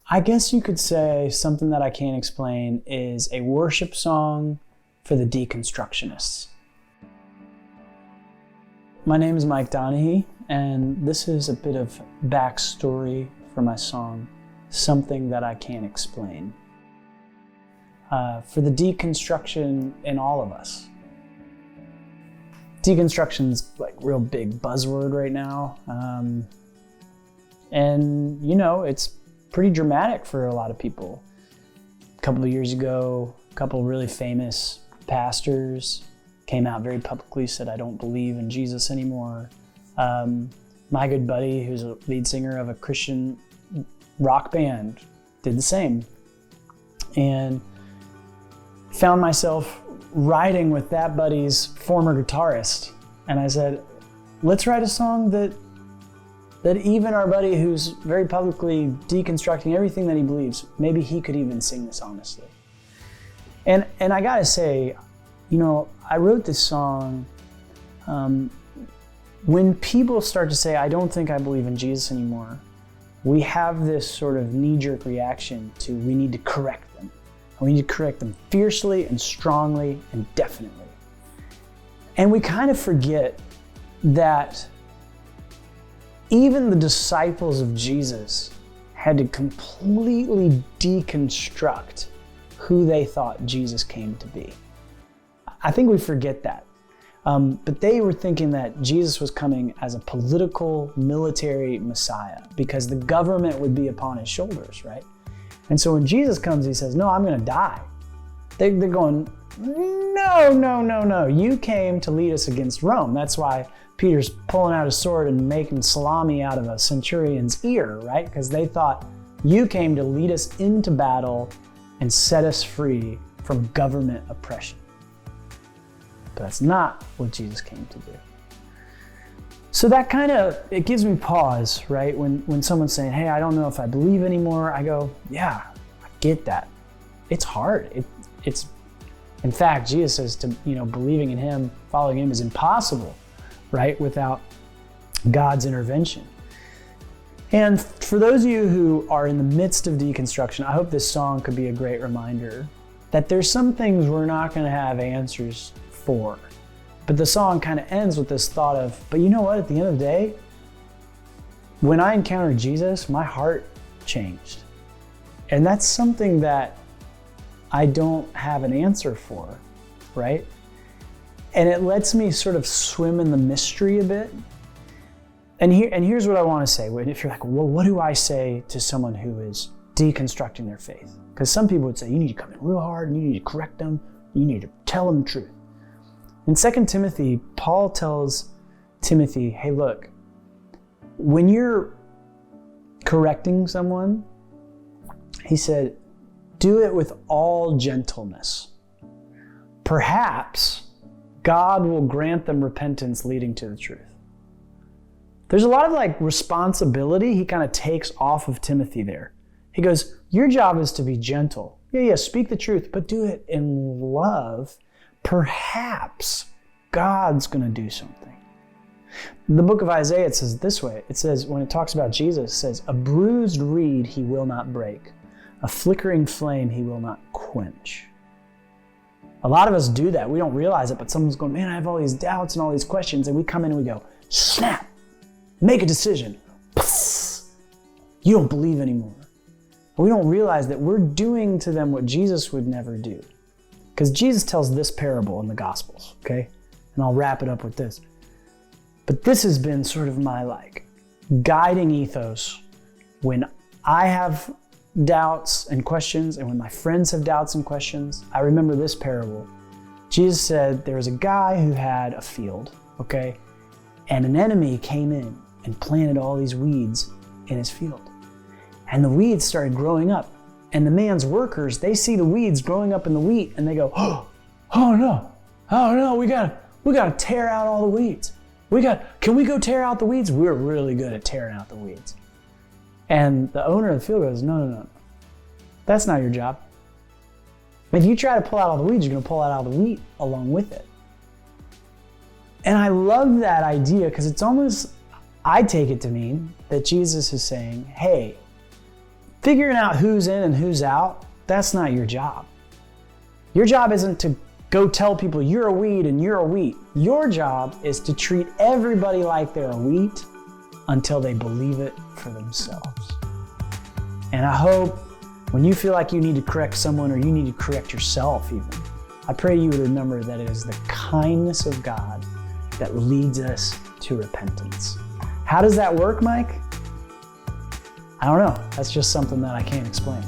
I guess you could say something that I can't explain is a worship song for the deconstructionists. My name is Mike Donahue, and this is a bit of backstory for my song, Something That I Can't Explain. For the deconstruction in all of us. Deconstruction's like real big buzzword right now. And you know, it's pretty dramatic for a lot of people. A couple of years ago, a couple of really famous pastors came out very publicly, said, I don't believe in Jesus anymore. My good buddy, who's a lead singer of a Christian rock band, did the same. And found myself writing with that buddy's former guitarist. And I said, let's write a song that even our buddy who's very publicly deconstructing everything that he believes, maybe he could even sing this honestly. And I gotta say, you know, I wrote this song, when people start to say, I don't think I believe in Jesus anymore, we have this sort of knee-jerk reaction to we need to correct them. We need to correct them fiercely and strongly and definitely. And we kind of forget that even the disciples of Jesus had to completely deconstruct who they thought Jesus came to be. I think we forget that. But they were thinking that Jesus was coming as a political, military Messiah because the government would be upon his shoulders, right? And so when Jesus comes, he says, no, I'm gonna die. They're going, no. You came to lead us against Rome. That's why Peter's pulling out his sword and making salami out of a centurion's ear, right? Because they thought you came to lead us into battle and set us free from government oppression. But that's not what Jesus came to do. So that kind of, it gives me pause, right? When someone's saying, hey, I don't know if I believe anymore, I go, yeah, I get that. It's hard. It's in fact, Jesus says to, believing in him, following him is impossible, right? Without God's intervention. And for those of you who are in the midst of deconstruction, I hope this song could be a great reminder that there's some things we're not going to have answers for. But the song kind of ends with this thought of, but you know what, at the end of the day, when I encountered Jesus, my heart changed. And that's something that I don't have an answer for, right? And it lets me sort of swim in the mystery a bit. And here's what I want to say. If you're like, well, what do I say to someone who is deconstructing their faith? Because some people would say, you need to come in real hard, and you need to correct them, you need to tell them the truth. In 2 Timothy, Paul tells Timothy, hey, look, when you're correcting someone, he said, do it with all gentleness. Perhaps God will grant them repentance leading to the truth. There's a lot of responsibility he kind of takes off of Timothy there. He goes, your job is to be gentle. Yeah, speak the truth, but do it in love. Perhaps God's going to do something. The book of Isaiah, it says this way. It says, when it talks about Jesus, it says, a bruised reed he will not break. A flickering flame he will not quench. A lot of us do that. We don't realize it, but someone's going, man, I have all these doubts and all these questions. And we come in and we go, snap, make a decision. You don't believe anymore. We don't realize that we're doing to them what Jesus would never do. Because Jesus tells this parable in the Gospels, okay? And I'll wrap it up with this. But this has been sort of my guiding ethos when I have doubts and questions, and when my friends have doubts and questions. I remember this parable. Jesus said there was a guy who had a field, okay? And an enemy came in and planted all these weeds in his field. And the weeds started growing up. And the man's workers, they see the weeds growing up in the wheat, and they go, oh no, we gotta tear out all the weeds. Can we go tear out the weeds? We're really good at tearing out the weeds. And the owner of the field goes, no. That's not your job. If you try to pull out all the weeds, you're gonna pull out all the wheat along with it. And I love that idea because it's almost, I take it to mean that Jesus is saying, hey, Figuring out who's in and who's out, that's not your job. Your job isn't to go tell people you're a weed and you're a wheat. Your job is to treat everybody like they're a wheat until they believe it for themselves. And I hope when you feel like you need to correct someone or you need to correct yourself even, I pray you would remember that it is the kindness of God that leads us to repentance. How does that work, Mike? I don't know. That's just something that I can't explain.